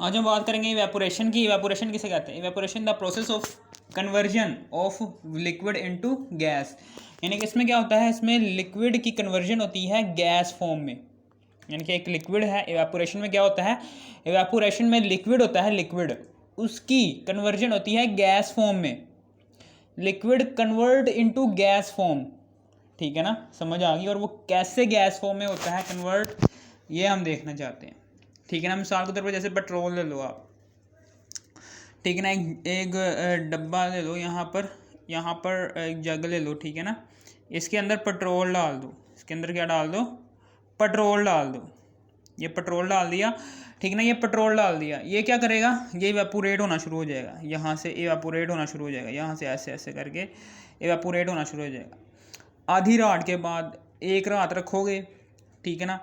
आज हम बात करेंगे इवेपोरेशन की। इवेपोरेशन किसे कहते हैं? Evaporation the process of conversion of liquid into gas. यानी कि इसमें क्या होता है, इसमें लिक्विड की कन्वर्जन होती है गैस फॉर्म में। यानी कि एक लिक्विड है, इवेपोरेशन में क्या होता है, इवेपोरेशन में लिक्विड होता है, लिक्विड उसकी कन्वर्जन होती है गैस फॉर्म में। Liquid convert into gas form, ठीक है ना, समझ आ गई। और वो कैसे गैस फॉर्म में होता है कन्वर्ट, ये हम देखना चाहते हैं, ठीक है ना। मिसाल के तौर पर जैसे पेट्रोल ले लो आप, ठीक है ना, एक डब्बा ले लो, यहाँ पर एक जग ले लो, ठीक है ना। इसके अंदर पेट्रोल डाल दो, इसके अंदर क्या डाल दो, पेट्रोल डाल दो। ये पेट्रोल डाल दिया, ठीक है ना, ये पेट्रोल डाल दिया। ये क्या करेगा, ये इवेपोरेट होना शुरू हो जाएगा, यहाँ से इवेपोरेट होना शुरू हो जाएगा, यहाँ से ऐसे ऐसे करके इवेपोरेट होना शुरू हो जाएगा। आधी रात के बाद एक रात रखोगे, ठीक है ना,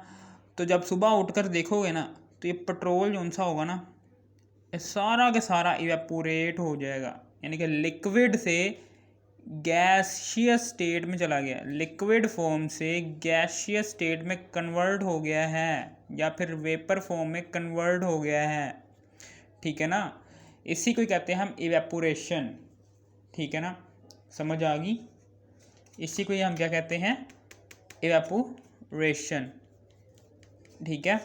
तो जब सुबह उठकर देखोगे ना, तो ये पेट्रोल जो सा होगा ना, ये सारा के सारा इवेपोरेट हो जाएगा। यानी कि लिक्विड से गैसियस स्टेट में चला गया, लिक्विड फॉर्म से गैसियस स्टेट में कन्वर्ट हो गया है, या फिर वेपर फॉर्म में कन्वर्ट हो गया है, ठीक है ना। इसी को कहते हैं हम इवेपोरेशन, ठीक है ना, समझ आ गई। इसी को ही हम क्या कहते हैं, इवेपोरेशन, ठीक है।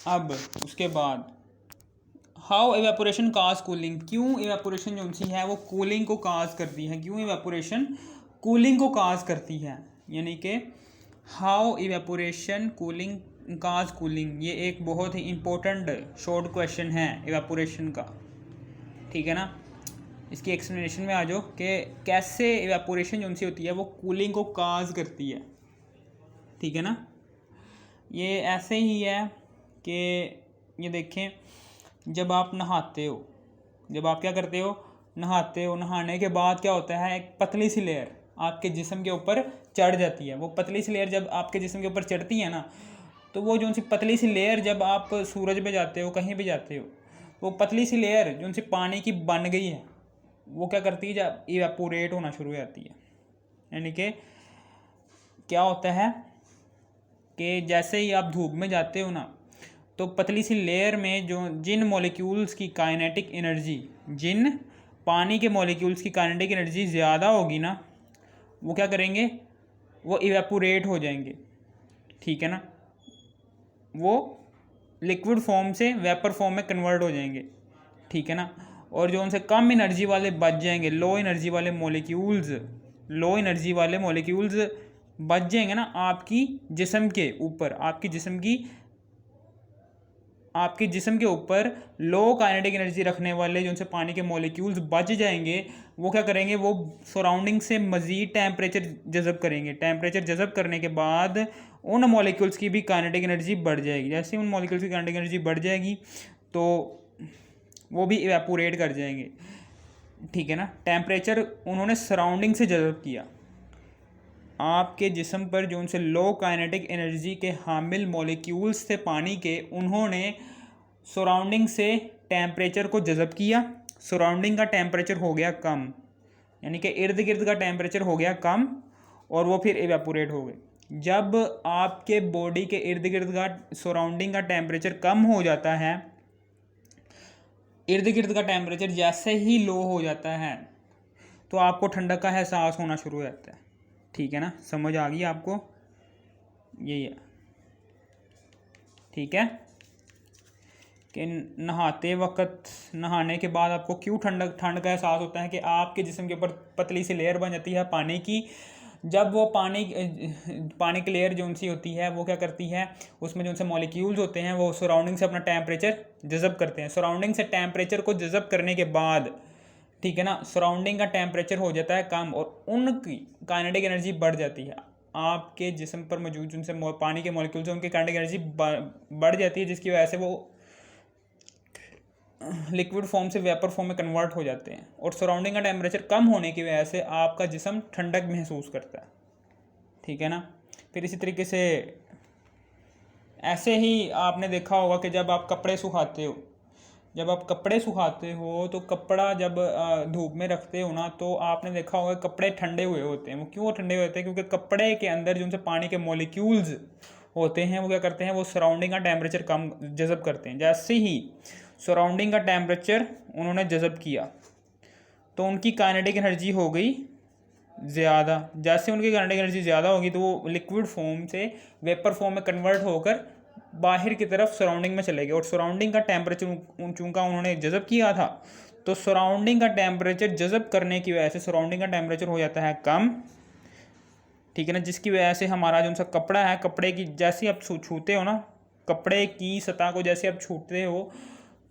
अब उसके बाद हाउ इवेपोरेशन काज कूलिंग, क्यों इवेपोरेशन जो सी है वो कूलिंग को काज करती है, क्यों इवेपोरेशन कूलिंग को काज करती है। यानी कि how evaporation cooling cause cooling, ये एक बहुत ही इम्पोर्टेंट शॉर्ट क्वेश्चन है इवेपोरेशन का, ठीक है ना। इसकी एक्सप्लेनेशन में आ जाओ कि कैसे इवेपोरेशन जो सी होती है वो कूलिंग को काज करती है, ठीक है ना। ये ऐसे ही है कि ये देखें, जब आप नहाते हो, जब आप क्या करते हो, नहाते हो, नहाने के बाद क्या होता है, एक पतली सी लेयर आपके जिस्म के ऊपर चढ़ जाती है। वो पतली सी लेयर जब आपके जिस्म के ऊपर चढ़ती है ना, तो वो जो सी पतली सी लेयर, जब आप सूरज पे जाते हो, कहीं भी जाते हो, वो पतली सी लेयर जो सी पानी की बन गई है, वो क्या करती है, जब इवेपोरेट होना शुरू हो जाती है। यानी कि क्या होता है कि जैसे ही आप धूप में जाते हो ना, तो पतली सी लेयर में जो जिन मॉलिक्यूल्स की काइनेटिक एनर्जी, जिन पानी के मॉलिक्यूल्स की काइनेटिक एनर्जी ज़्यादा होगी ना, वो क्या करेंगे, वो इवेपोरेट हो जाएंगे, ठीक है ना। वो लिक्विड फॉर्म से वेपर फॉर्म में कन्वर्ट हो जाएंगे, ठीक है ना। और जो उनसे कम एनर्जी वाले बच जाएंगे, लो एनर्जी वाले मॉलिक्यूल्स, लो एनर्जी वाले मॉलिक्यूल्स बच जाएंगे ना आपकी जिस्म के ऊपर, आपके जिस्म के ऊपर लो काइनेटिक एनर्जी रखने वाले जो उनसे पानी के मॉलिक्यूल्स बच जाएंगे, वो क्या करेंगे, वो सराउंडिंग से मज़ीद टेम्परेचर जज़ब करेंगे। टेम्परेचर जज़ब करने के बाद उन मॉलिक्यूल्स की भी काइनेटिक एनर्जी बढ़ जाएगी। जैसे उन मॉलिक्यूल्स की काइनेटिक एनर्जी बढ़ जाएगी तो वो भी इवेपोरेट कर जाएंगे, ठीक है ना। टेम्परेचर उन्होंने सराउंडिंग से जज़ब किया। आपके जिस्म पर जो उनसे लो काइनेटिक एनर्जी के हामिल मॉलिक्यूल्स थे पानी के, उन्होंने सराउंडिंग से टेम्परेचर को जज़ब किया। सराउंडिंग का टेम्परेचर हो गया कम, यानी कि इर्द गिर्द का टेम्परेचर हो गया कम, और वो फिर इवेपोरेट हो गए। जब आपके बॉडी के इर्द गिर्द का सराउंडिंग का टेम्परेचर कम हो जाता है, इर्द गिर्द का टेम्परेचर जैसे ही लो हो जाता है, तो आपको ठंडक का एहसास होना शुरू हो जाता है, ठीक है ना। समझ आ गई आपको, यही है, ठीक है। कि नहाते वक्त, नहाने के बाद आपको क्यों ठंड का एहसास होता है, कि आपके जिस्म के ऊपर पतली सी लेयर बन जाती है पानी की। जब वो पानी की लेयर जो सी होती है, वो क्या करती है, उसमें जो से मॉलिक्यूल्स होते हैं वो सराउंडिंग से अपना टेम्परेचर जज़ब करते हैं। सराउंडिंग से टेम्परेचर को जज़ब करने के बाद, ठीक है ना, सराउंडिंग का टेम्परेचर हो जाता है कम, और उनकी काइनेटिक एनर्जी बढ़ जाती है। आपके जिस्म पर मौजूद जिनसे पानी के मॉलिक्यूल्स हैं, उनकी काइनेटिक एनर्जी बढ़ जाती है, जिसकी वजह से वो लिक्विड फॉर्म से वेपर फॉर्म में कन्वर्ट हो जाते हैं। और सराउंडिंग का टेम्परेचर कम होने की वजह से आपका जिस्म ठंडक महसूस करता है, ठीक है ना। फिर इसी तरीके से ऐसे ही आपने देखा होगा कि जब आप कपड़े सुखाते हो, तो कपड़ा जब धूप में रखते हो ना, तो आपने देखा होगा कपड़े ठंडे हुए होते हैं। वो क्यों ठंडे हुए होते हैं, क्योंकि कपड़े के अंदर जो उनसे पानी के मॉलिक्यूल्स होते हैं वो क्या करते हैं, वो सराउंडिंग का टेम्परेचर कम जज़ब करते हैं। जैसे ही सराउंडिंग का टेम्परेचर उन्होंने जज़ब किया तो उनकी काइनेटिक एनर्जी हो गई ज़्यादा। जैसे उनकी काइनेटिक एनर्जी ज़्यादा होगी तो वो लिक्विड फॉर्म से वेपर फॉर्म में कन्वर्ट होकर बाहर की तरफ सराउंडिंग में चले गए। और सराउंडिंग का टेम्परेचर चूँकि उन्होंने जज़ब किया था तो सराउंडिंग का टेम्परेचर जज़ब करने की वजह से सराउंडिंग का टेम्परेचर हो जाता है कम, ठीक है ना, जिसकी वजह से हमारा जो सा कपड़ा है, कपड़े की जैसे आप छूते हो ना, कपड़े की सतह को जैसे आप छूते हो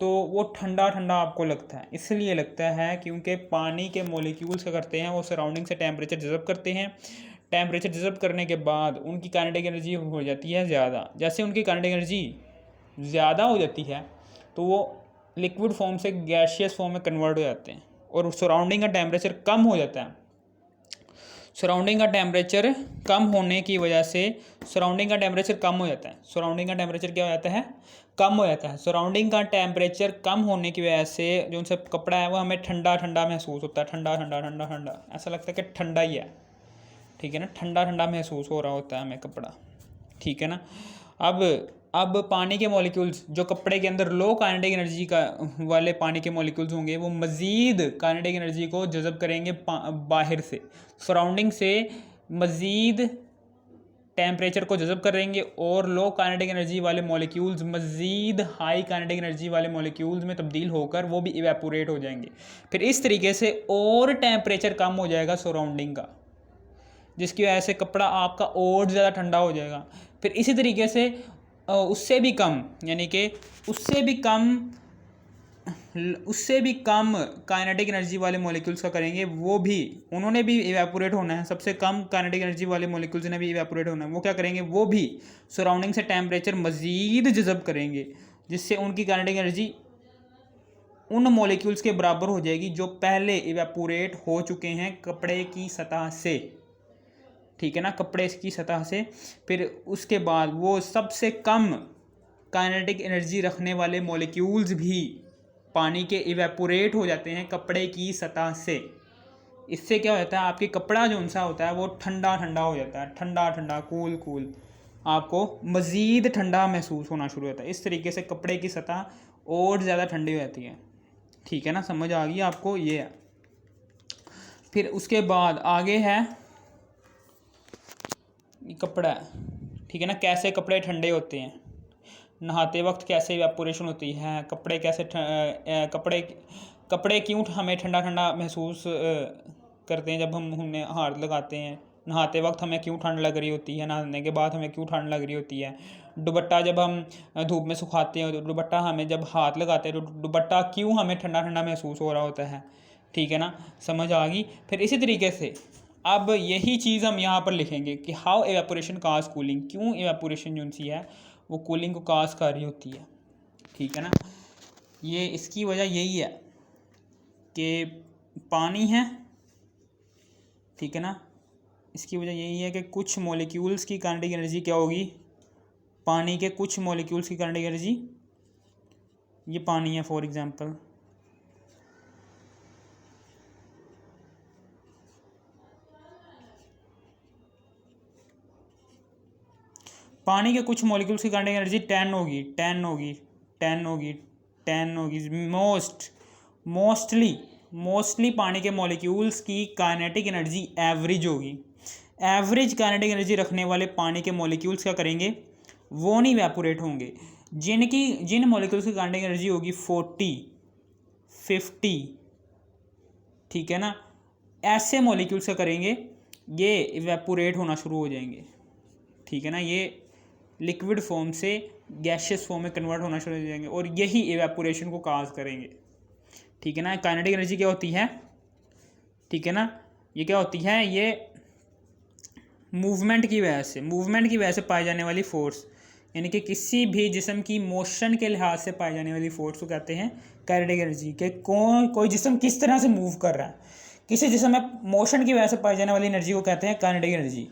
तो वो ठंडा ठंडा आपको लगता है। इसलिए लगता है क्योंकि पानी के मॉलिक्यूल्स क्या करते हैं, वो सराउंडिंग से टेम्परेचर जज़ब करते हैं। टेम्परेचर जज़ब करने के बाद उनकी काइनेटिक एनर्जी हो जाती है ज़्यादा। जैसे उनकी काइनेटिक एनर्जी ज़्यादा हो जाती है तो वो लिक्विड फॉर्म से गैशियस फॉर्म में कन्वर्ट हो जाते हैं और सराउंडिंग का टेम्परेचर कम हो जाता है। सराउंडिंग का टेम्परेचर कम होने की वजह से सराउंडिंग का टेम्परेचर कम हो जाता है। सराउंडिंग का टेम्परेचर क्या हो जाता है, कम हो जाता है। सराउंडिंग का टेम्परेचर कम होने की वजह से जो उनसे कपड़ा है वो हमें ठंडा ठंडा महसूस होता है। ठंडा ठंडा ठंडा ठंडा ऐसा लगता है कि ठंडा ही है, ठीक है ना, ठंडा ठंडा महसूस हो रहा होता है हमें कपड़ा, ठीक है ना। अब पानी के मॉलिक्यूल्स जो कपड़े के अंदर लो काइनेटिक एनर्जी का वाले पानी के मॉलिक्यूल्स होंगे वो मज़ीद काइनेटिक एनर्जी को जज़ब करेंगे बाहर से, सराउंडिंग से मज़ीद टेम्परेचर को जज़ब करेंगे और लो काइनेटिक एनर्जी वाले मॉलिक्यूल्स मज़ीद हाई काइनेटिक एनर्जी वाले मॉलिक्यूल्स में तब्दील होकर वो भी इवेपोरेट हो जाएंगे। फिर इस तरीके से और टेम्परेचर कम हो जाएगा सराउंडिंग का, जिसकी वजह से कपड़ा आपका और ज़्यादा ठंडा हो जाएगा। फिर इसी तरीके से उससे भी कम, यानी कि उससे भी कम काइनेटिक एनर्जी वाले मॉलिक्यूल्स का करेंगे, वो भी उन्होंने भी इवेपोरेट होना है। सबसे कम काइनेटिक एनर्जी वाले मॉलिक्यूल्स ने भी इवेपोरेट होना है। वो क्या करेंगे, वो भी सराउंडिंग से टेम्परेचर मज़ीद जज़ब करेंगे, जिससे उनकी काइनेटिक एनर्जी उन मॉलिक्यूल्स के बराबर हो जाएगी जो पहले इवेपोरेट हो चुके हैं कपड़े की सतह से, ठीक है ना, कपड़े की सतह से। फिर उसके बाद वो सबसे कम काइनेटिक एनर्जी रखने वाले मॉलिक्यूल्स भी पानी के इवेपोरेट हो जाते हैं कपड़े की सतह से। इससे क्या होता है, आपके कपड़ा जो उनसा होता है वो ठंडा ठंडा हो जाता है, ठंडा ठंडा कूल कूल, आपको मज़ीद ठंडा महसूस होना शुरू होता है। इस तरीके से कपड़े की सतह और ज़्यादा ठंडी हो जाती है, ठीक है ना, समझ आ गई आपको, ये है। फिर उसके बाद आगे है कपड़ा, ठीक है ना, कैसे कपड़े ठंडे होते हैं, नहाते वक्त कैसे इवेपोरेशन होती है, कपड़े कैसे कपड़े क्यों हमें ठंडा ठंडा महसूस करते हैं जब हम उन्हें हाथ लगाते हैं, नहाते वक्त हमें क्यों ठंड लग रही होती है, नहाने के बाद हमें क्यों ठंड लग रही होती है, दुपट्टा जब हम धूप में सुखाते हैं तो दुपट्टा हमें जब हाथ लगाते हैं तो दुपट्टा क्यों हमें ठंडा ठंडा महसूस हो रहा होता है, ठीक है ना, समझ आ गई। फिर इसी तरीके से अब यही चीज़ हम यहाँ पर लिखेंगे कि हाउ एवेपोरेशन काज कूलिंग, क्यों एवेपोरेशन जो सी है वो कूलिंग को काज कर रही होती है, ठीक है ना। ये इसकी वजह यही है कि पानी है, ठीक है ना, इसकी वजह यही है कि कुछ मॉलिक्यूल्स की काइनेटिक एनर्जी क्या होगी, पानी के कुछ मॉलिक्यूल्स की काइनेटिक एनर्जी, ये पानी है फॉर एग्जांपल, पानी के कुछ मॉलिक्यूल्स की काइनेटिक एनर्जी 10 होगी, 10 होगी, 10 होगी, 10 होगी। मोस्टली पानी के मॉलिक्यूल्स की काइनेटिक एनर्जी एवरेज होगी। एवरेज काइनेटिक एनर्जी रखने वाले पानी के मॉलिक्यूल्स क्या करेंगे, वो नहीं इवेपोरेट होंगे। जिन मॉलिक्यूल्स की काइनेटिक एनर्जी होगी 40, 50, ठीक है ना, ऐसे मॉलिक्यूल्स क्या करेंगे, ये इवेपोरेट होना शुरू हो जाएंगे, ठीक है ना, ये लिक्विड फॉर्म से गैशियस फॉर्म में कन्वर्ट होना शुरू हो जाएंगे और यही इवेपोरेशन को काज करेंगे, ठीक है ना। काइनेटिक एनर्जी क्या होती है, ठीक है ना, ये क्या होती है, ये मूवमेंट की वजह से पाई जाने वाली फोर्स, यानी कि किसी भी जिस्म की मोशन के लिहाज से पाई जाने वाली फोर्स को कहते हैं काइनेटिक एनर्जी। कि कोई जिस्म किस तरह से मूव कर रहा है, किसी जिस्म में मोशन की वजह से पाई जाने वाली एनर्जी को कहते हैं काइनेटिक एनर्जी,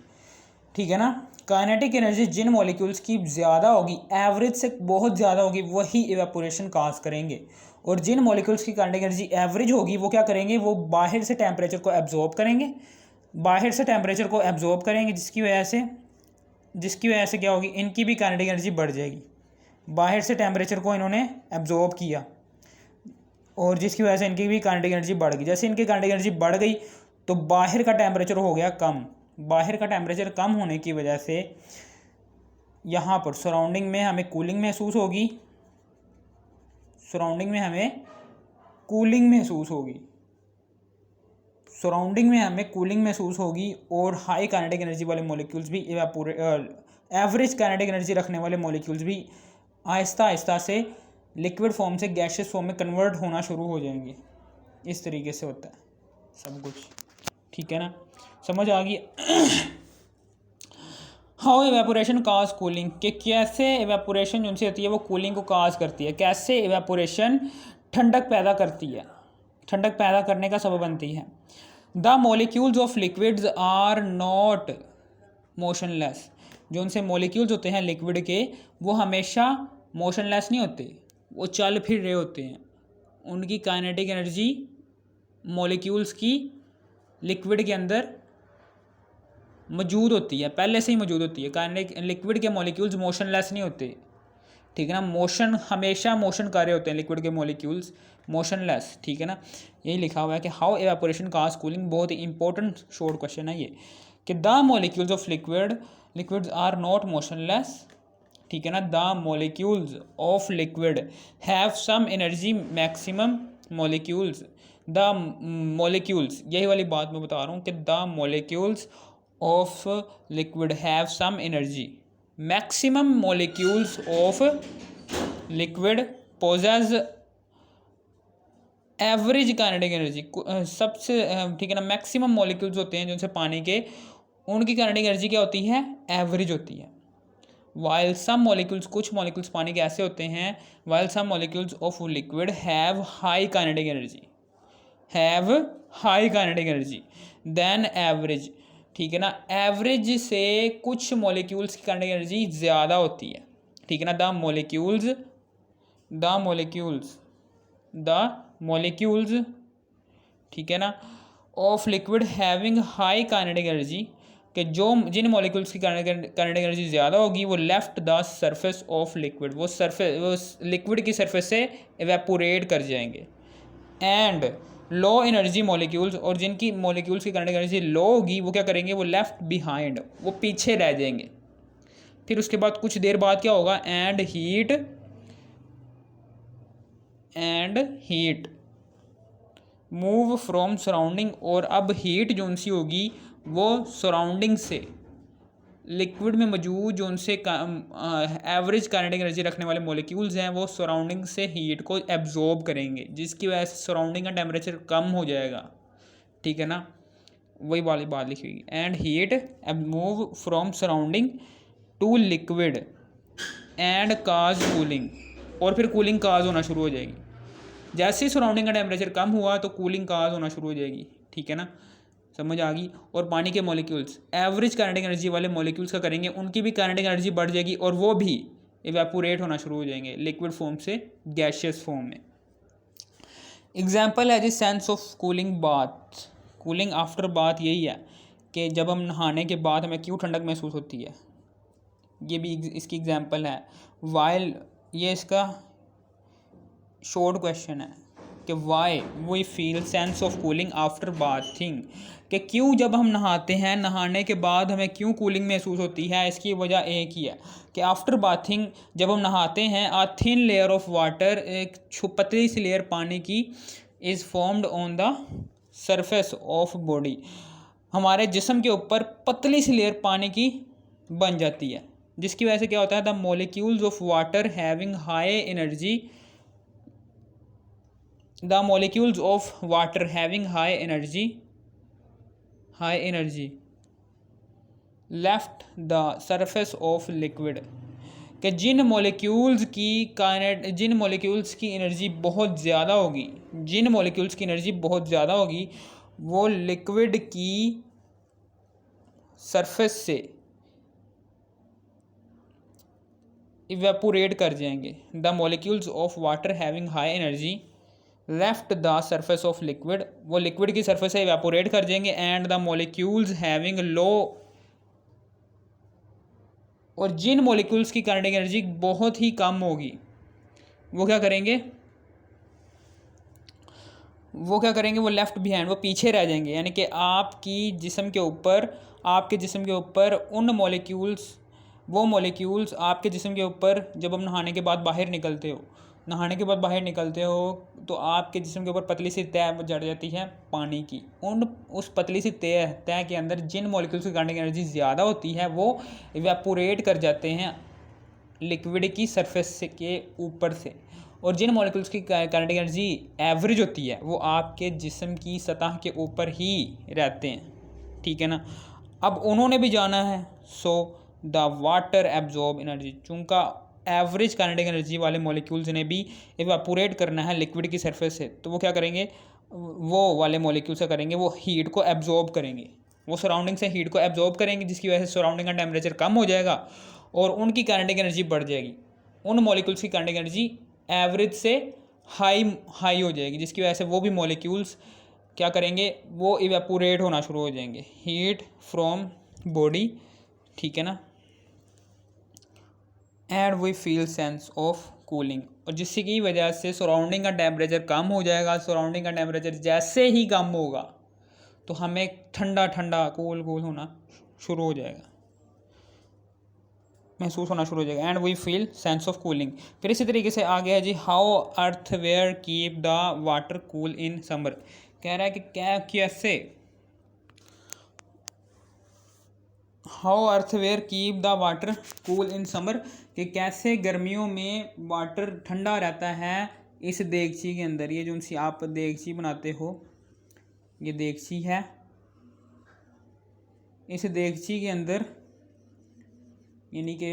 ठीक है ना। काइनेटिक एनर्जी जिन मॉलिक्यूल्स की ज़्यादा होगी, एवरेज से बहुत ज़्यादा होगी, वही इवेपोरेशन काज करेंगे। और जिन मॉलिक्यूल्स की काइनेटिक एनर्जी एवरेज होगी वो क्या करेंगे, वो बाहर से टेम्परेचर को एब्जॉर्ब करेंगे, जिसकी वजह से जिसकी वजह से क्या होगी, इनकी भी काइनेटिक एनर्जी बढ़ जाएगी। बाहर से टेम्परेचर को इन्होंने एब्जॉर्ब किया और जिसकी वजह से इनकी भी काइनेटिक एनर्जी बढ़ गई। जैसे इनकी काइनेटिक एनर्जी बढ़ गई तो बाहर का टेम्परेचर हो गया कम। बाहर का टेम्परेचर कम होने की वजह से यहाँ पर सराउंडिंग में हमें कूलिंग महसूस होगी, सराउंडिंग में हमें कूलिंग महसूस होगी, सराउंडिंग में हमें कूलिंग महसूस होगी और हाई काइनेटिक एनर्जी वाले मॉलिक्यूल्स भी एवरेज काइनेटिक एनर्जी रखने वाले मॉलिक्यूल्स भी आहिस्ता आहिस्ता से लिक्विड फॉर्म से गैशियस फॉर्म में कन्वर्ट होना शुरू हो जाएंगे। इस तरीके से होता है सब कुछ, ठीक है ना, समझ आ गई। हाउ एवेपोरेशन काज कूलिंग, कि कैसे एवेपोरेशन जो होती है वो कूलिंग को काज करती है, कैसे एवेपोरेशन ठंडक पैदा करती है, ठंडक पैदा करने का सबब बनती है। The molecules of liquids are not motionless, जो उनसे मॉलिक्यूल्स होते हैं लिक्विड के वो हमेशा मोशनलेस नहीं होते, वो चल फिर रहे होते हैं। उनकी काइनेटिक एनर्जी मॉलिक्यूल्स की लिक्विड के अंदर मौजूद होती है, पहले से ही मौजूद होती है। काइनेटिक लिक्विड के मॉलिक्यूल्स मोशनलेस नहीं होते, ठीक है ना, मोशन हमेशा मोशन कर रहे होते हैं लिक्विड के मॉलिक्यूल्स, मोशनलेस, ठीक है ना। यही लिखा हुआ है कि हाउ एवेपोरेशन काज कूलिंग, बहुत ही इंपॉर्टेंट शॉर्ट क्वेश्चन है ये, कि the molecules of liquids are not motionless, ठीक है ना। The molecules of liquid have some energy maximum molecules, the molecules, यही वाली बात मैं बता रहा हूँ कि the molecules of liquid have some energy, maximum molecules of liquid possess average kinetic energy, सबसे ठीक है ना, मैक्सिमम मॉलिक्यूल्स होते हैं जिनसे पानी के, उनकी काइनेटिक एनर्जी क्या होती है, एवरेज होती है। वाइल सम मॉलिक्यूल्स, कुछ मॉलिक्यूल्स पानी के ऐसे होते हैं, while some molecules of liquid have high kinetic energy, have high kinetic energy than average, ठीक है ना। एवरेज से कुछ मॉलिक्यूल्स की काइनेटिक एनर्जी ज़्यादा होती है, ठीक है ना। द मॉलिक्यूल्स, ठीक है ना, of liquid having high kinetic energy, कि जो जिन मॉलिक्यूल्स की काइनेटिक एनर्जी ज़्यादा होगी वो left the surface of liquid, वो लिक्विड की सरफेस से एवेपोरेट कर जाएंगे। एंड लो एनर्जी मॉलिक्यूल्स, और जिनकी मॉलिक्यूल्स की काइनेटिक एनर्जी लो होगी वो क्या करेंगे, वो लेफ्ट बिहाइंड, वो पीछे रह जाएंगे। फिर उसके बाद कुछ देर बाद क्या होगा, and heat move from surrounding, और अब हीट जो उनसी होगी वो सराउंडिंग से, लिक्विड में मौजूद जो उनसे एवरेज काइनेटिक एनर्जी रखने वाले मॉलिक्यूल्स हैं वो सराउंडिंग से हीट को एब्जॉर्ब करेंगे, जिसकी वजह से सराउंडिंग का टेम्परेचर कम हो जाएगा, ठीक है ना। वही वाली बात लिखी हुई, and heat move from surrounding to liquid and cause cooling, और फिर कूलिंग काज होना शुरू हो जाएगी। जैसे ही सराउंडिंग का टेम्परेचर कम हुआ तो कूलिंग काज होना शुरू हो जाएगी, ठीक है ना, समझ आ गई। और पानी के मॉलिक्यूल्स एवरेज काइनेटिक एनर्जी वाले मॉलिक्यूल्स का करेंगे, उनकी भी काइनेटिक एनर्जी बढ़ जाएगी और वो भी इवेपोरेट होना शुरू हो जाएंगे लिक्विड फॉर्म से गैशियस फॉर्म में। एग्जाम्पल है जी sense of cooling bath, cooling after bath यही है कि जब हम नहाने के बाद हमें क्यों ठंडक महसूस होती है, ये भी इसकी एग्जाम्पल है। वाइल, ये इसका शॉर्ट क्वेश्चन है कि why we feel sense of cooling after bathing, कि क्यों जब हम नहाते हैं, नहाने के बाद हमें क्यों कूलिंग महसूस होती है। इसकी वजह एक ही है कि आफ्टर बाथिंग जब हम नहाते हैं, आ थिन लेयर ऑफ वाटर, एक पतली सी लेयर पानी की, is formed on the surface of body, हमारे जिस्म के ऊपर पतली सी लेयर पानी की बन जाती है, जिसकी वजह से क्या होता है, the molecules of water having high energy, the molecules of water having high energy left the surface of liquid, कि जिन मॉलिक्यूल्स की एनर्जी बहुत ज़्यादा होगी, जिन मॉलिक्यूल्स की एनर्जी बहुत ज़्यादा होगी वो लिक्विड की सरफेस से इवेपोरेट कर जाएंगे। The molecules of water having high energy left the surface of liquid, वो लिक्विड की सरफेस से इवेपोरेट कर जाएंगे। And the molecules having low और जिन मॉलिक्यूल्स की काइनेटिक एनर्जी बहुत ही कम होगी वो क्या करेंगे, वो लेफ्ट बिहाइंड, वो पीछे रह जाएंगे। यानी कि आपके जिस्म के ऊपर उन मॉलिक्यूल्स, वो मॉलिक्यूल्स आपके जिस्म के ऊपर जब हम नहाने के बाद बाहर निकलते हो तो आपके जिस्म के ऊपर पतली सी तह जड़ जाती है पानी की। उस पतली सी तह के अंदर जिन मॉलिक्यूल्स की काइनेटिक एनर्जी ज़्यादा होती है वो इवेपोरेट कर जाते हैं लिक्विड की सरफेस के ऊपर से, और जिन मॉलिक्यूल्स की काइनेटिक एनर्जी एवरेज होती है वो आपके जिस्म की सतह के ऊपर ही रहते हैं। ठीक है ना। अब उन्होंने भी जाना है, so the water absorb energy, चूँकि एवरेज काइनेटिक एनर्जी वाले मॉलिक्यूल्स ने भी इवेपोरेट करना है लिक्विड की सरफेस से, तो वो क्या करेंगे, वो वाले मॉलिक्यूल्स क्या करेंगे, वो हीट को एब्जॉर्ब करेंगे, वो सराउंडिंग से हीट को एब्जॉर्ब करेंगे, जिसकी वजह से सराउंडिंग का टेम्परेचर कम हो जाएगा और उनकी काइनेटिक एनर्जी बढ़ जाएगी। उन मॉलिक्यूल्स की काइनेटिक एनर्जी एवरेज से हाई हो जाएगी, जिसकी वजह से वो भी मॉलिक्यूल्स क्या करेंगे, वो इवेपोरेट होना शुरू हो जाएंगे, हीट फ्रॉम बॉडी। ठीक है ना। And we feel sense of cooling, और जिसकी वजह से सराउंडिंग का टेम्परेचर कम हो जाएगा। सराउंडिंग का टेम्परेचर जैसे ही कम होगा तो हमें ठंडा ठंडा कूल होना शुरू हो जाएगा, महसूस होना शुरू हो जाएगा। And we feel sense of cooling. फिर इसी तरीके से आ गया है जी, how earthware keep the water cool in summer. कह रहा है कि कैसे how earthware keep the water cool in summer, कि कैसे गर्मियों में वाटर ठंडा रहता है इस देगची के अंदर। ये जो सी आप देगची बनाते हो, ये देगची है, इस देगची के अंदर यानी कि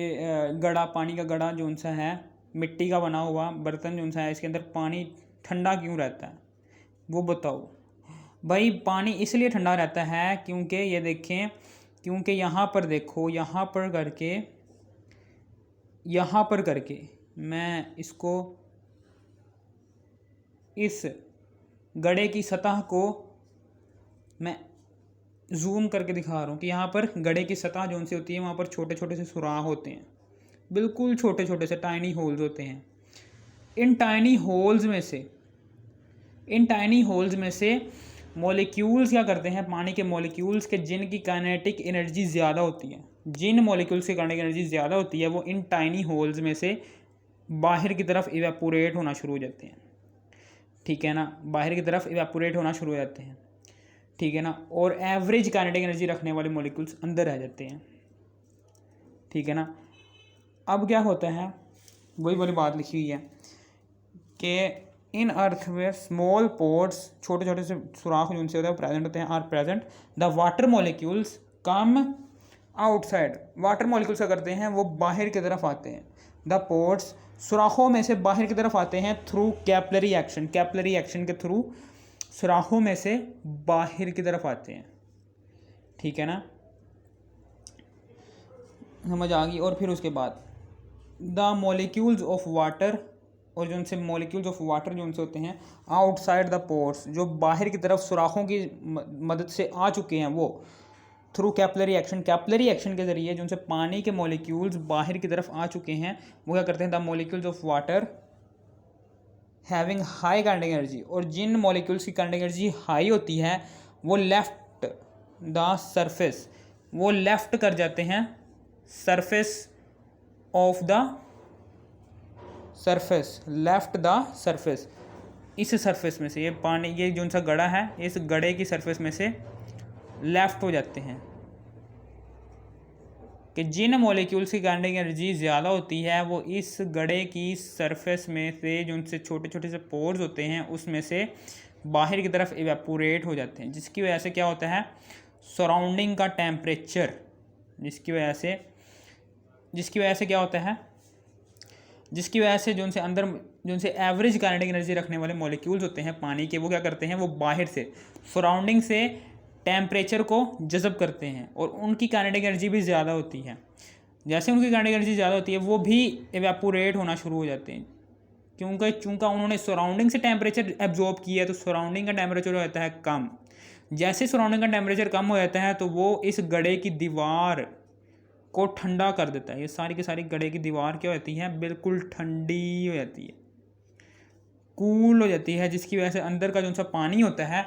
गड़ा, पानी का गड़ा जो सा है, मिट्टी का बना हुआ बर्तन जो सा है, इसके अंदर पानी ठंडा क्यों रहता है वो बताओ। भाई पानी इसलिए ठंडा रहता है क्योंकि ये देखें, क्योंकि यहाँ पर देखो, यहाँ पर करके मैं इसको इस गड़े की सतह को मैं जूम करके दिखा रहा हूँ कि यहाँ पर गड़े की सतह जो सी होती है वहाँ पर छोटे छोटे से सुराख होते हैं, बिल्कुल छोटे छोटे से टाइनी होल्स होते हैं। इन टाइनी होल्स में से मॉलिक्यूल्स क्या करते हैं, पानी के मॉलिक्यूल्स के जिनकी काइनेटिक एनर्जी ज़्यादा होती है, जिन मॉलिक्यूल्स की काइनेटिक एनर्जी ज़्यादा होती है वो इन टाइनी होल्स में से बाहर की तरफ इवेपोरेट होना शुरू हो जाते हैं। ठीक है ना, बाहर की तरफ इवेपोरेट होना शुरू हो जाते हैं। ठीक है ना। और एवरेज काइनेटिक एनर्जी रखने वाले मॉलिक्यूल्स अंदर रह जाते हैं। ठीक है ना। अब क्या होता है, वही वाली बात लिखी हुई है कि इन अर्थ में स्मॉल पोर्स, छोटे छोटे से सुराख जो उनसे होते हैं प्रेजेंट होते हैं, are present. The water molecules come outside, water molecules क्या करते हैं, वो बाहर की तरफ आते हैं। द पोर्स, सुराखों में से बाहर की तरफ आते हैं through capillary action, capillary action के थ्रू सुराखों में से बाहर की तरफ आते हैं। ठीक है ना, समझ आ गई। और फिर उसके बाद द मॉलिक्यूल्स ऑफ वाटर, और जो उनसे मॉलिक्यूल्स ऑफ वाटर जो उनसे होते हैं आउटसाइड द पोर्स, जो बाहर की तरफ सुराखों की मदद से आ चुके हैं, वो through capillary action, capillary action के ज़रिए जो उनसे पानी के मॉलिक्यूल्स बाहर की तरफ आ चुके हैं वो क्या करते हैं, the molecules of water having high kinetic energy, और जिन मॉलिक्यूल्स की काइनेटिक एनर्जी हाई होती है वो लेफ्ट द सरफेस, वो लेफ्ट कर जाते हैं surface of the surface, left the surface, इस सरफेस में से, ये पानी, ये जो सा गड़ा है, इस गड़े की सरफेस में से लेफ्ट हो जाते हैं। कि जिन मॉलिक्यूल्स की काइनेटिक एनर्जी ज़्यादा होती है वो इस गड़े की सरफेस में से, जो उनसे छोटे छोटे से पोर्स होते हैं, उसमें से बाहर की तरफ इवेपोरेट हो जाते हैं, जिसकी वजह से क्या होता है, सराउंडिंग का टेम्परेचर, जिसकी वजह से क्या होता है, जिसकी वजह से जो उनसे अंदर, जो उनसे एवरेज काइनेटिक एनर्जी रखने वाले मॉलिक्यूल्स होते हैं पानी के, वो क्या करते हैं, वो बाहर से सराउंडिंग से टेम्परेचर को जज़ब करते हैं, और उनकी काइनेटिक एनर्जी भी ज़्यादा होती है। जैसे उनकी काइनेटिक एनर्जी ज़्यादा होती है वो भी इवेपोरेट होना शुरू हो जाते हैं, चूँकि उन्होंने सराउंडिंग से टेम्परेचर एब्जॉर्ब किया है, तो सराउंडिंग का टेम्परेचर हो जाता है कम। जैसे सराउंडिंग का टेम्परेचर कम हो जाता है तो वो इस गड़े की दीवार को ठंडा कर देता है। ये सारी की सारी गड़े की दीवार क्या होती है, बिल्कुल ठंडी हो जाती है, कूल हो जाती है, जिसकी वजह से अंदर का जो सा पानी होता है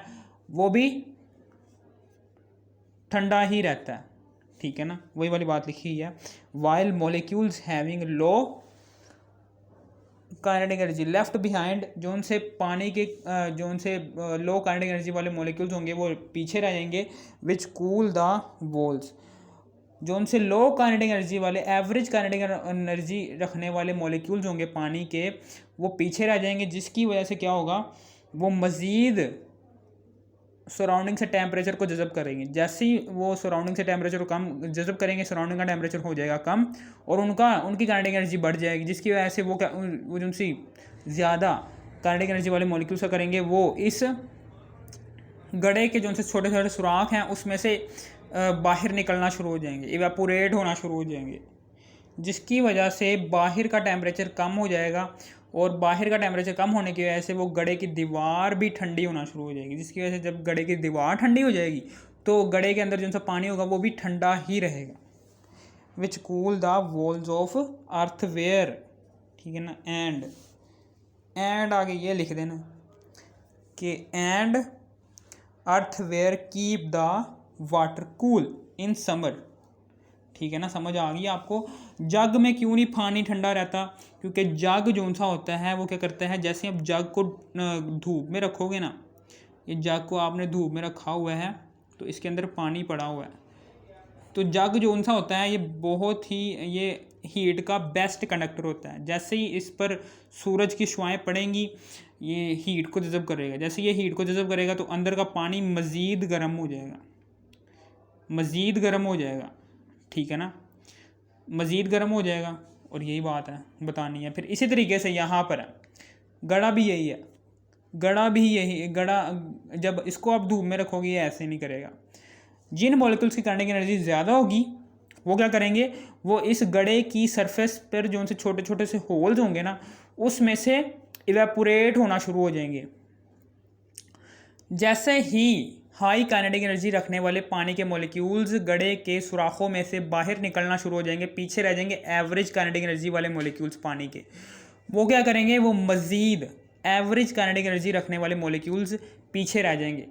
वो भी ठंडा ही रहता है। ठीक है ना, वही वाली बात लिखी है, while molecules having low kinetic energy left behind, जो उनसे पानी के जो उनसे लो काइनेटिक एनर्जी वाले मॉलिक्यूल्स होंगे वो पीछे रह जाएंगे, विच कूल द वॉल्स, जो उनसे लो काइनेटिक एनर्जी वाले एवरेज काइनेटिक एनर्जी रखने वाले मॉलिक्यूल्स होंगे पानी के, वो पीछे रह जाएंगे, जिसकी वजह से क्या होगा, वो मज़ीद सराउंडिंग से टेम्परेचर को जज़ब करेंगे। जैसे ही वो सराउंडिंग से टेम्परेचर को कम जज़ब करेंगे, सराउंडिंग का टेम्परेचर हो जाएगा कम और उनकी काइनेटिक एनर्जी बढ़ जाएगी, जिसकी वजह से वो जो सी ज़्यादा काइनेटिक एनर्जी वाले मॉलिक्यूल्स का करेंगे, वो इस गड़े के जो उनसे छोटे छोटे सुराख हैं उसमें से बाहर निकलना शुरू हो जाएंगे, इवेपोरेट होना शुरू हो जाएंगे, जिसकी वजह से बाहर का टेम्परेचर कम हो जाएगा और बाहर का टेम्परेचर कम होने की वजह से वो गड़े की दीवार भी ठंडी होना शुरू हो जाएगी, जिसकी वजह से जब गड़े की दीवार ठंडी हो जाएगी तो गड़े के अंदर जो सा पानी होगा वो भी ठंडा ही रहेगा, which cool the walls of earthware. ठीक है ना, एंड आगे ये लिख देना कि and earthware keep the water cool in summer. ठीक है ना, समझ आ गई आपको। जग में क्यों नहीं पानी ठंडा रहता, क्योंकि जग जो सा होता है वो क्या करता है, जैसे आप जग को धूप में रखोगे ना, ये जग को आपने धूप में रखा हुआ है तो इसके अंदर पानी पड़ा हुआ है, तो जग जो सा होता है ये बहुत ही ये हीट का बेस्ट कंडक्टर होता है। जैसे ही इस पर सूरज की शुआएं पड़ेंगी ये हीट को जज़ब करेगा, जैसे ये हीट को जज़ब करेगा तो अंदर का पानी मज़ीद गर्म हो जाएगा, मज़ीद गर्म हो जाएगा। ठीक है ना, मज़ीद गर्म हो जाएगा, और यही बात है बतानी है। फिर इसी तरीके से यहाँ पर है, गड़ा भी यही है, गड़ा जब इसको आप धूप में रखोगे ये ऐसे नहीं करेगा। जिन मॉलिक्यूल्स की काइनेटिक एनर्जी ज़्यादा होगी वो क्या करेंगे, वो इस गड़े की सरफेस पर जो उनसे छोटे छोटे से होल्स होंगे ना उसमें से इवेपोरेट होना शुरू हो जाएंगे। जैसे ही हाई काइनेटिक एनर्जी रखने वाले पानी के मॉलिक्यूल्स गड़े के सुराखों में से बाहर निकलना शुरू हो जाएंगे, पीछे रह जाएंगे एवरेज काइनेटिक एनर्जी वाले मॉलिक्यूल्स पानी के, वो क्या करेंगे, वो मज़ीद एवरेज काइनेटिक एनर्जी रखने वाले मॉलिक्यूल्स पीछे रह जाएंगे,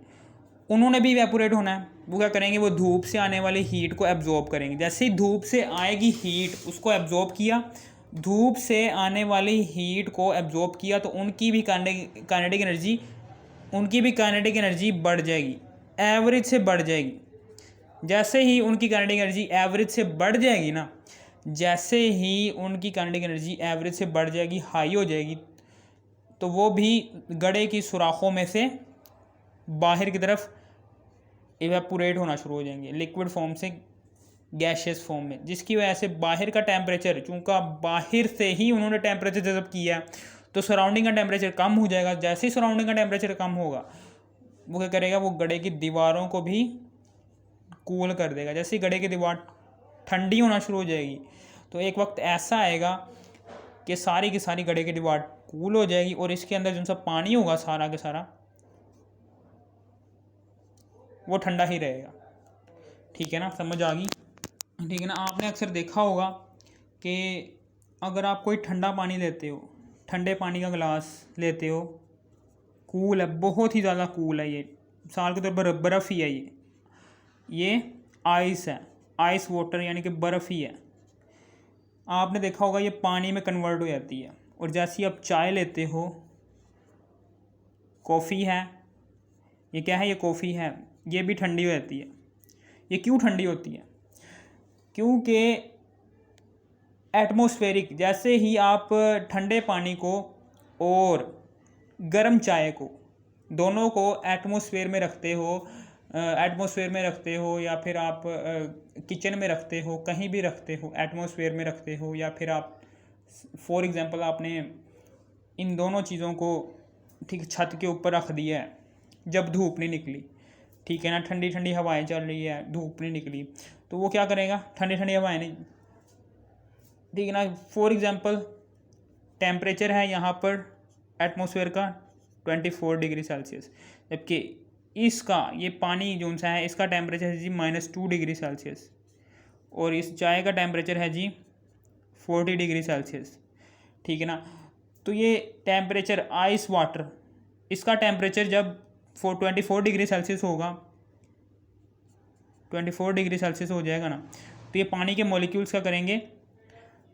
उन्होंने भी इवेपोरेट होना है। वो क्या करेंगे, वो धूप से आने वाली हीट को एब्जॉर्ब करेंगे। जैसे ही धूप से आएगी हीट उसको एब्जॉर्ब किया, धूप से आने वाली हीट को एब्जॉर्ब किया तो उनकी भी काइनेटिक एनर्जी बढ़ जाएगी, एवरेज से बढ़ जाएगी। जैसे ही उनकी काइनेटिक एनर्जी एवरेज से बढ़ जाएगी ना, जैसे ही उनकी काइनेटिक एनर्जी एवरेज से बढ़ जाएगी, हाई हो जाएगी, तो वो भी गड़े की सुराखों में से बाहर की तरफ इवेपोरेट होना शुरू हो जाएंगे, लिक्विड फॉर्म से गैशियस फॉर्म में, जिसकी वजह से बाहर का टेम्परेचर, चूँकि बाहर से ही उन्होंने टेम्परेचर जज़ब किया तो सराउंडिंग का टेम्परेचर कम हो जाएगा। जैसे ही सराउंडिंग का टेम्परेचर कम होगा वो क्या करेगा, वो गड़े की दीवारों को भी कूल कर देगा। जैसे ही गड़े की दीवार ठंडी होना शुरू हो जाएगी तो एक वक्त ऐसा आएगा कि सारी की सारी गड़े की दीवार कूल हो जाएगी और इसके अंदर जो सा पानी होगा सारा के सारा वो ठंडा ही रहेगा। ठीक है ना, समझ आ गई। ठीक है ना, आपने अक्सर देखा होगा कि अगर आप कोई ठंडा पानी लेते हो, ठंडे पानी का गिलास लेते हो, कूल है, बहुत ही ज़्यादा कूल है, ये साल के तौर पर बर्फ़ ही है, ये आइस है, आइस वाटर यानी कि बर्फ़ ही है। आपने देखा होगा ये पानी में कन्वर्ट हो जाती है, और जैसे ही आप चाय लेते हो, कॉफ़ी है, ये क्या है, ये कॉफ़ी है, ये भी ठंडी हो जाती है। ये क्यों ठंडी होती है, क्योंकि एटमॉस्फेरिक, जैसे ही आप ठंडे पानी को और गर्म चाय को दोनों को एटमॉस्फेयर में रखते हो या फिर आप किचन में रखते हो, कहीं भी रखते हो, एटमॉस्फेयर में रखते हो, या फिर आप फॉर एग्जांपल आपने इन दोनों चीज़ों को ठीक छत के ऊपर रख दिया है जब धूप नहीं निकली, ठीक है ना, ठंडी ठंडी हवाएं चल रही है, धूप नहीं निकली, तो वो क्या करेगा, ठंडी ठंडी हवाएं नहीं, ठीक है ना। फॉर एग्जांपल टेम्परेचर है यहाँ पर एटमॉस्फेयर का 24 डिग्री सेल्सियस, जबकि इसका ये पानी जो सा है इसका टेम्परेचर है जी -2 डिग्री सेल्सियस। और इस चाय का टेम्परेचर है जी 40 डिग्री सेल्सियस, ठीक है ना। तो ये टेम्परेचर आइस वाटर, इसका टेम्परेचर जब 24 डिग्री सेल्सियस होगा, 24 डिग्री सेल्सियस हो जाएगा ना, तो ये पानी के मॉलिक्यूल्स क्या करेंगे,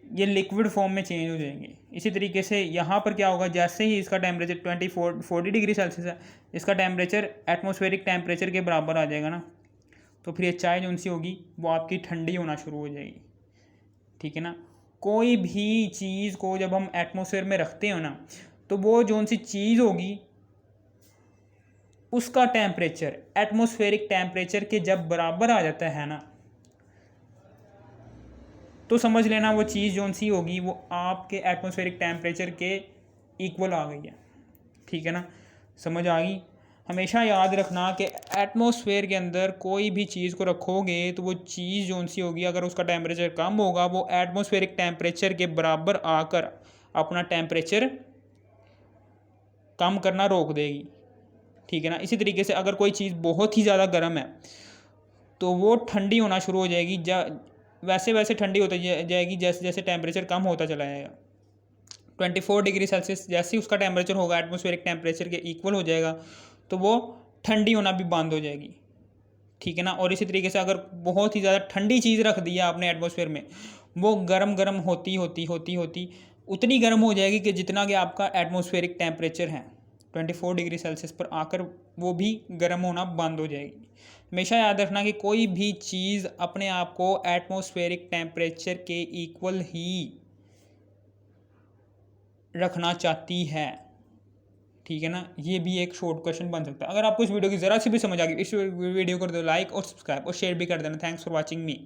ये लिक्विड फॉर्म में चेंज हो जाएंगे। इसी तरीके से यहाँ पर क्या होगा, जैसे ही इसका टेम्परेचर 40 डिग्री सेल्सियस है, इसका टेम्परेचर एटमॉस्फेरिक टेम्परेचर के बराबर आ जाएगा ना, तो फिर ये चाय जो सी होगी वो आपकी ठंडी होना शुरू हो जाएगी, ठीक है ना। कोई भी चीज़ को जब हम एटमॉस्फेयर में रखते हो ना, तो वो जो सी चीज़ होगी उसका टेम्परेचर एटमॉस्फेरिक टेम्परेचर के जब बराबर आ जाता है ना, तो समझ लेना वो चीज़ जो सी होगी वो आपके एटमॉस्फेरिक टेम्परेचर के इक्वल आ गई है, ठीक है ना। समझ आ गई। हमेशा याद रखना कि एटमॉस्फेयर के अंदर कोई भी चीज़ को रखोगे तो वो चीज़ जो सी होगी, अगर उसका टेम्परेचर कम होगा, वो एटमॉस्फेरिक टेम्परेचर के बराबर आकर अपना टेम्परेचर कम करना रोक देगी, ठीक है ना। इसी तरीके से अगर कोई चीज़ बहुत ही ज़्यादा गर्म है तो वो ठंडी होना शुरू हो जाएगी, वैसे वैसे ठंडी होती जाएगी जैसे जैसे टेम्परेचर कम होता चला जाएगा। 24 डिग्री सेल्सियस जैसे ही उसका टेम्परेचर होगा एटमॉस्फेरिक टेम्परेचर के इक्वल हो जाएगा, तो वो ठंडी होना भी बंद हो जाएगी, ठीक है ना। और इसी तरीके से अगर बहुत ही ज़्यादा ठंडी चीज़ रख दी है आपने एटमॉस्फेयर में, वो गर्म गर्म होती होती होती होती उतनी गर्म हो जाएगी कि जितना कि आपका एटमॉस्फेरिक टेम्परेचर है 24 डिग्री सेल्सियस पर आकर वो भी गर्म होना बंद हो जाएगी। हमेशा याद रखना कि कोई भी चीज़ अपने आप को एटमॉस्फेरिक टेम्परेचर के इक्वल ही रखना चाहती है, ठीक है ना। ये भी एक शॉर्ट क्वेश्चन बन सकता है। अगर आपको इस वीडियो की ज़रा सी भी समझ आ गई, इस वीडियो को कर दो लाइक और सब्सक्राइब और शेयर भी कर देना। Thanks for watching me.